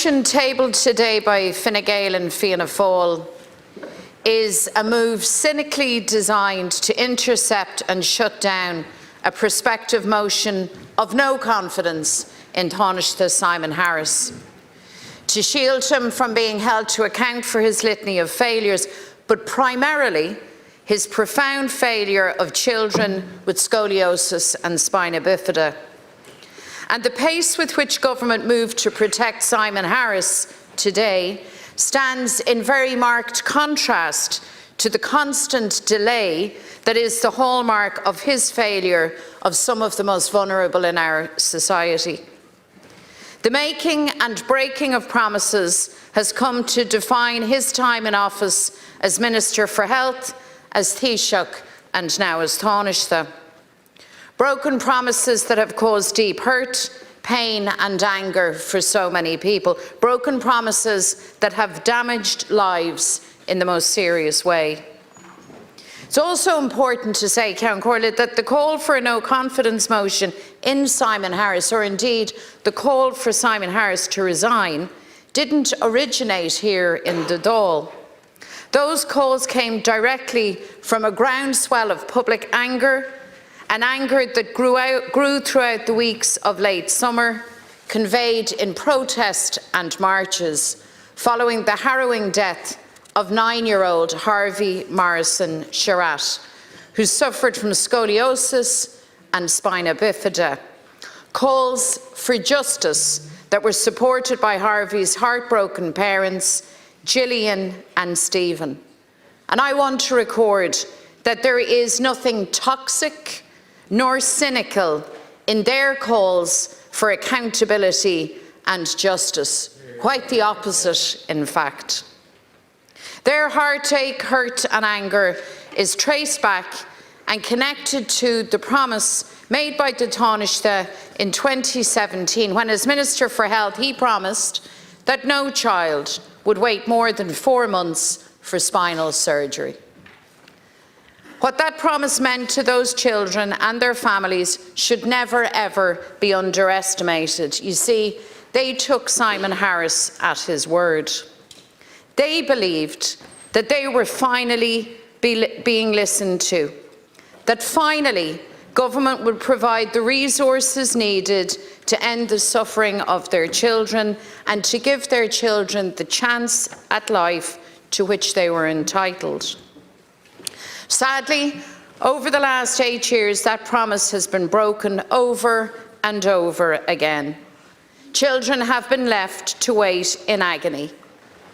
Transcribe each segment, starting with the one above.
motion tabled today by Fine Gael and Fianna Fáil is a move cynically designed to intercept and shut down a prospective motion of no confidence in Tánaiste Simon Harris, to shield him from being held to account for his litany of failures, but primarily his profound failure of children with scoliosis and spina bifida. And the pace with which government moved to protect Simon Harris today stands in very marked contrast to the constant delay that is the hallmark of his failure of some of the most vulnerable in our society. The making and breaking of promises has come to define his time in office as Minister for Health, as Taoiseach, and now as Tánaiste. Broken promises that have caused deep hurt, pain and anger for so many people. Broken promises that have damaged lives in the most serious way. It's also important to say, Count Corlett, that the call for a no-confidence motion in Simon Harris, or indeed the call for Simon Harris to resign, didn't originate here in the Dáil. Those calls came directly from a groundswell of public anger, an anger that grew throughout the weeks of late summer, conveyed in protest and marches, following the harrowing death of 9-year-old Harvey Morrison Sherratt, who suffered from scoliosis and spina bifida. Calls for justice that were supported by Harvey's heartbroken parents, Gillian and Stephen. And I want to record that there is nothing toxic nor cynical in their calls for accountability and justice. Quite the opposite, in fact. Their heartache, hurt and anger is traced back and connected to the promise made by the Tánaiste in 2017, when as Minister for Health he promised that no child would wait more than 4 months for spinal surgery. What that promise meant to those children and their families should never ever be underestimated. You see, they took Simon Harris at his word. They believed that they were finally being listened to, that finally government would provide the resources needed to end the suffering of their children and to give their children the chance at life to which they were entitled. Sadly, over the last 8 years, that promise has been broken over and over again. Children have been left to wait in agony,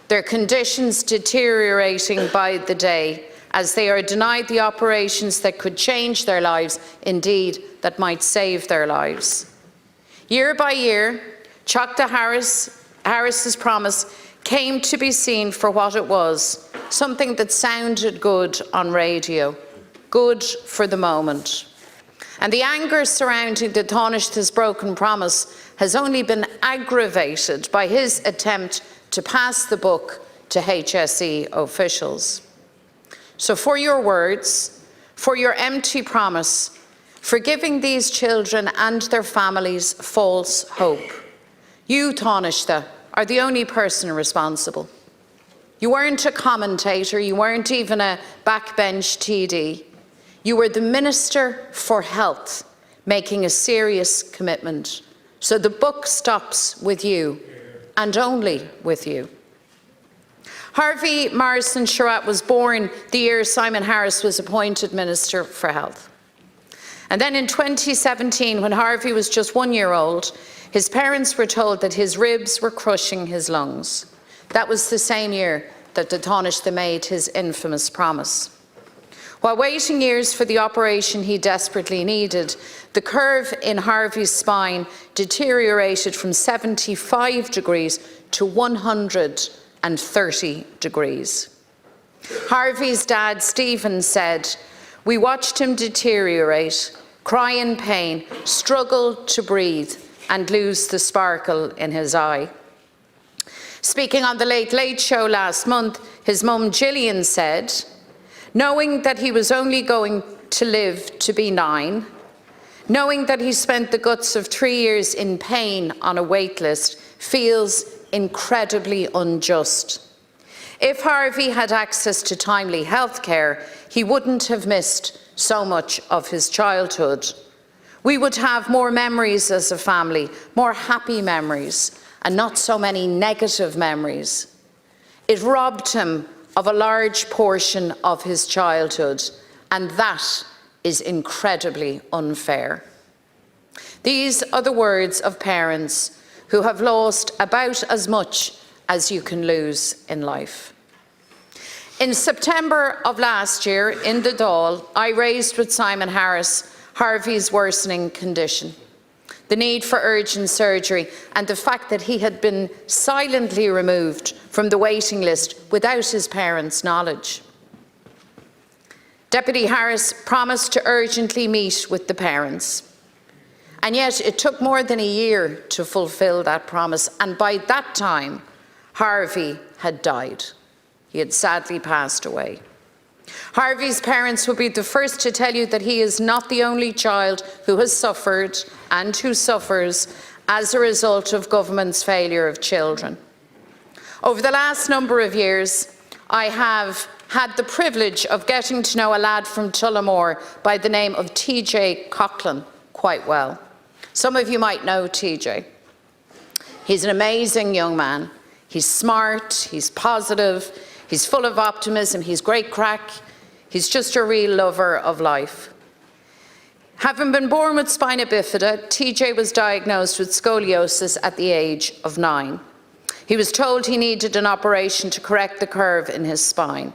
their conditions deteriorating by the day as they are denied the operations that could change their lives, indeed, that might save their lives. Year by year, Teachta Harris's promise came to be seen for what it was, something that sounded good on radio, good for the moment. And the anger surrounding the Tánaiste's broken promise has only been aggravated by his attempt to pass the buck to HSE officials. So for your words, for your empty promise, for giving these children and their families false hope, you, Tánaiste, are the only person responsible. You weren't a commentator, you weren't even a backbench TD. You were the Minister for Health, making a serious commitment. So the buck stops with you, and only with you. Harvey Morrison Sherratt was born the year Simon Harris was appointed Minister for Health. And then in 2017, when Harvey was just 1 year old, his parents were told that his ribs were crushing his lungs. That was the same year that the Tánaiste made his infamous promise. While waiting years for the operation he desperately needed, the curve in Harvey's spine deteriorated from 75 degrees to 130 degrees. Harvey's dad, Stephen, said, "We watched him deteriorate, cry in pain, struggle to breathe, and lose the sparkle in his eye." Speaking on the Late Late Show last month, his mum Gillian said, "Knowing that he was only going to live to be 9, knowing that he spent the guts of 3 years in pain on a wait list, feels incredibly unjust. If Harvey had access to timely health care, he wouldn't have missed so much of his childhood. We would have more memories as a family, more happy memories, and not so many negative memories. It robbed him of a large portion of his childhood, and that is incredibly unfair. These are the words of parents who have lost about as much as you can lose in life. In September of last year, in the Dáil, I raised with Simon Harris Harvey's worsening condition, the need for urgent surgery, and the fact that he had been silently removed from the waiting list without his parents' knowledge. Deputy Harris promised to urgently meet with the parents. And yet it took more than a year to fulfil that promise, and by that time, Harvey had died. He had sadly passed away. Harvey's parents will be the first to tell you that he is not the only child who has suffered and who suffers as a result of government's failure of children. Over the last number of years, I have had the privilege of getting to know a lad from Tullamore by the name of TJ Coughlin quite well. Some of you might know TJ. He's an amazing young man. He's smart, he's positive, he's full of optimism, he's great crack. He's just a real lover of life. Having been born with spina bifida, TJ was diagnosed with scoliosis at the age of 9. He was told he needed an operation to correct the curve in his spine.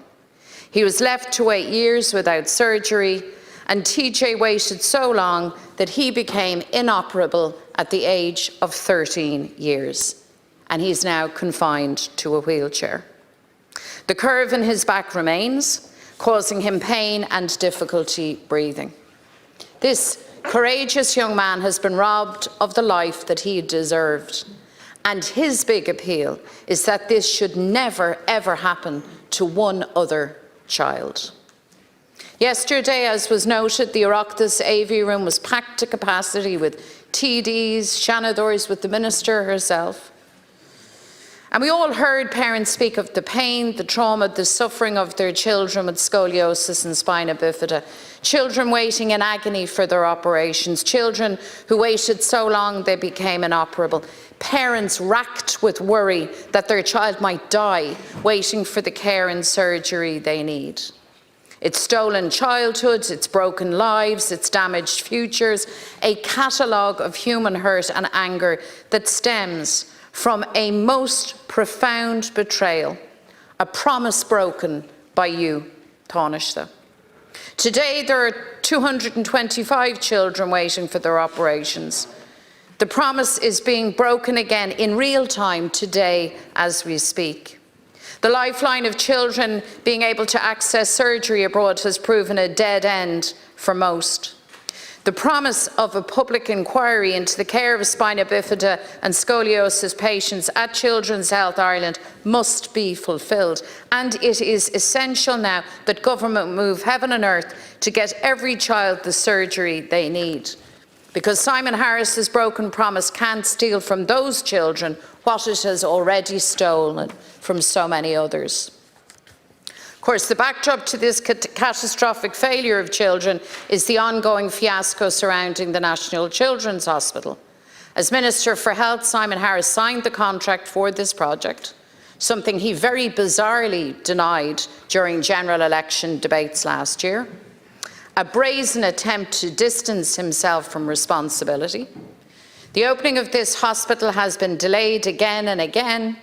He was left to wait years without surgery, and TJ waited so long that he became inoperable at the age of 13 years, and he's now confined to a wheelchair. The curve in his back remains, causing him pain and difficulty breathing. This courageous young man has been robbed of the life that he deserved, and his big appeal is that this should never, ever happen to one other child. Yesterday, as was noted, the Oireachtas AV room was packed to capacity with TDs, Shanadors, with the Minister herself. And we all heard parents speak of the pain, the trauma, the suffering of their children with scoliosis and spina bifida, children waiting in agony for their operations, children who waited so long they became inoperable, parents racked with worry that their child might die waiting for the care and surgery they need. It's stolen childhoods, it's broken lives, it's damaged futures, a catalogue of human hurt and anger that stems from a most profound betrayal, a promise broken by you, Tánaiste. Today there are 225 children waiting for their operations. The promise is being broken again in real time today as we speak. The lifeline of children being able to access surgery abroad has proven a dead end for most. The promise of a public inquiry into the care of spina bifida and scoliosis patients at Children's Health Ireland must be fulfilled, and it is essential now that government move heaven and earth to get every child the surgery they need. Because Simon Harris's broken promise can't steal from those children what it has already stolen from so many others. Of course, the backdrop to this catastrophic failure of children is the ongoing fiasco surrounding the National Children's Hospital. As Minister for Health, Simon Harris signed the contract for this project, something he very bizarrely denied during general election debates last year. A brazen attempt to distance himself from responsibility. The opening of this hospital has been delayed again and again.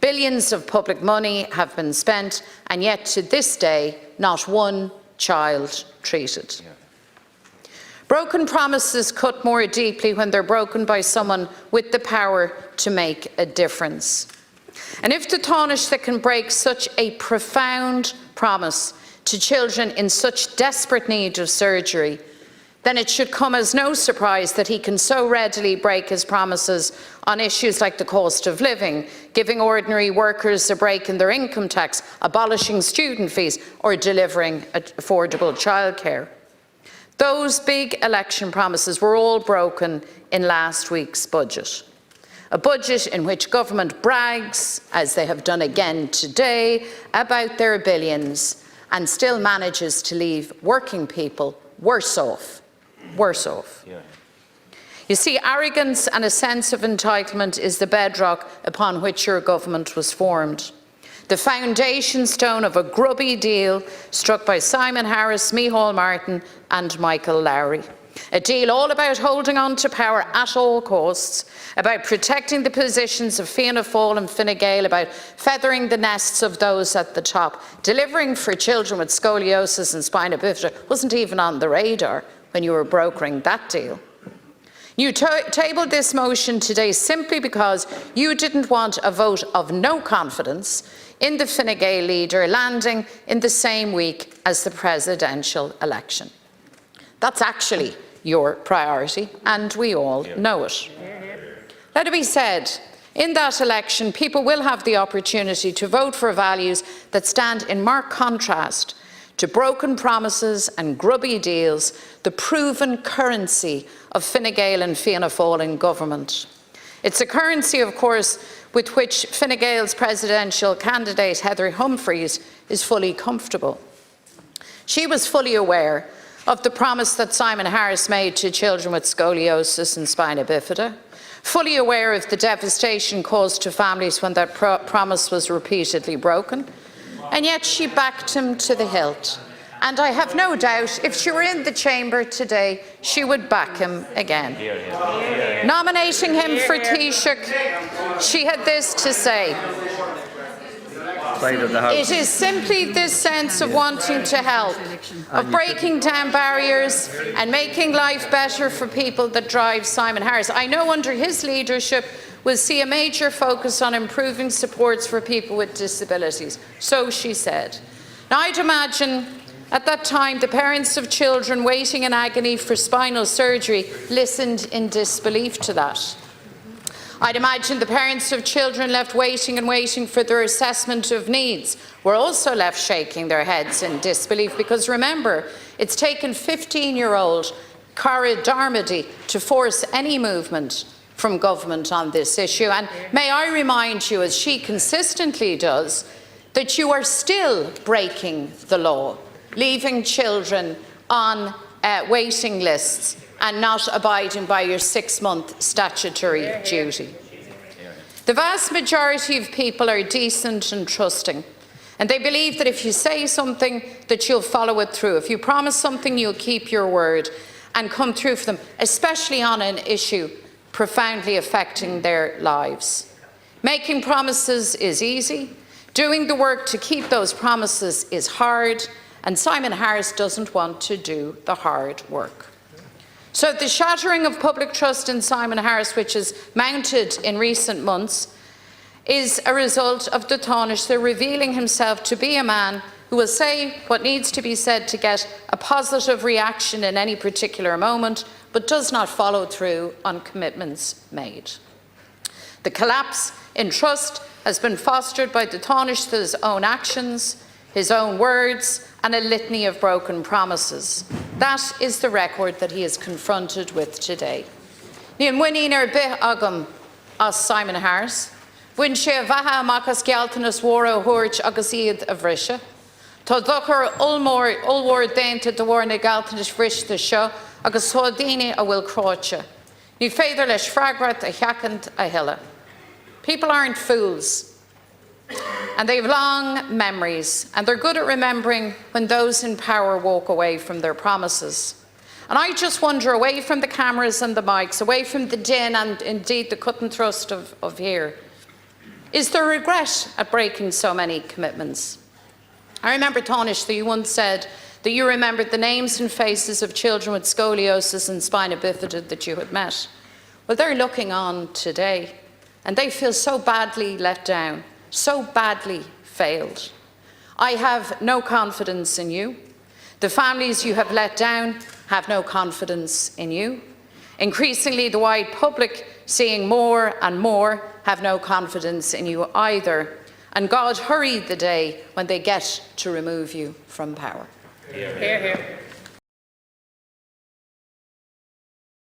Billions of public money have been spent, and yet to this day, not one child treated. Broken promises cut more deeply when they're broken by someone with the power to make a difference. And if the Tánaiste can break such a profound promise to children in such desperate need of surgery, then it should come as no surprise that he can so readily break his promises on issues like the cost of living, giving ordinary workers a break in their income tax, abolishing student fees, or delivering affordable childcare. Those big election promises were all broken in last week's budget. A budget in which government brags, as they have done again today, about their billions and still manages to leave working people worse off. Worse off. Yeah. You see, arrogance and a sense of entitlement is the bedrock upon which your government was formed. The foundation stone of a grubby deal struck by Simon Harris, Micheál Martin and Michael Lowry. A deal all about holding on to power at all costs, about protecting the positions of Fianna Fáil and Fine Gael, about feathering the nests of those at the top. Delivering for children with scoliosis and spina bifida wasn't even on the radar when you were brokering that deal. You tabled this motion today simply because you didn't want a vote of no confidence in the Fine Gael leader landing in the same week as the presidential election. That's actually your priority, and we all know it. Let it be said, in that election, people will have the opportunity to vote for values that stand in marked contrast to broken promises and grubby deals, the proven currency of Fine Gael and Fianna Fáil in government. It's a currency, of course, with which Fine Gael's presidential candidate Heather Humphreys is fully comfortable. She was fully aware of the promise that Simon Harris made to children with scoliosis and spina bifida, fully aware of the devastation caused to families when that promise was repeatedly broken, and yet she backed him to the hilt. And I have no doubt if she were in the chamber today, she would back him again. Nominating him for Taoiseach, she had this to say: "It is simply this sense of wanting to help, of breaking down barriers and making life better for people that drives Simon Harris. I know under his leadership we'll see a major focus on improving supports for people with disabilities." So she said. Now, I'd imagine at that time the parents of children waiting in agony for spinal surgery listened in disbelief to that. I'd imagine the parents of children left waiting and waiting for their assessment of needs were also left shaking their heads in disbelief, because remember, it's taken 15-year-old Cara Darmody to force any movement from government on this issue. And may I remind you, as she consistently does, that you are still breaking the law, leaving children on waiting lists and not abiding by your 6-month statutory duty. The vast majority of people are decent and trusting, and they believe that if you say something, that you'll follow it through. If you promise something, you'll keep your word and come through for them, especially on an issue profoundly affecting their lives. Making promises is easy. Doing the work to keep those promises is hard, and Simon Harris doesn't want to do the hard work. So the shattering of public trust in Simon Harris, which has mounted in recent months, is a result of the Tánaiste revealing himself to be a man who will say what needs to be said to get a positive reaction in any particular moment, but does not follow through on commitments made. The collapse in trust has been fostered by the Tánaiste's own actions, his own words, and a litany of broken promises. That is the record that he is confronted with today. Níl muinín ar bith agam as Simon Harris. Bhain sé a bheatha amach as gealtanas mhóra thuairt agus iad a bhriсе. Tá dochar ulmhór déanta do bhór na gealtanas bhriste seo agus tá daoine a bhfuil cráite. Ní féidir leis freagrat a cheacant a hiile. People aren't fools, and they have long memories, and they're good at remembering when those in power walk away from their promises. And I just wonder, away from the cameras and the mics, away from the din and indeed the cut and thrust of here, is there regret at breaking so many commitments? I remember, Tánaiste, you once said that you remembered the names and faces of children with scoliosis and spina bifida that you had met. Well, they're looking on today, and they feel so badly let down, so badly failed. I have no confidence in you. The families you have let down have no confidence in you. Increasingly, the wide public, seeing more and more, have no confidence in you either. And God hurry the day when they get to remove you from power. Hear, hear.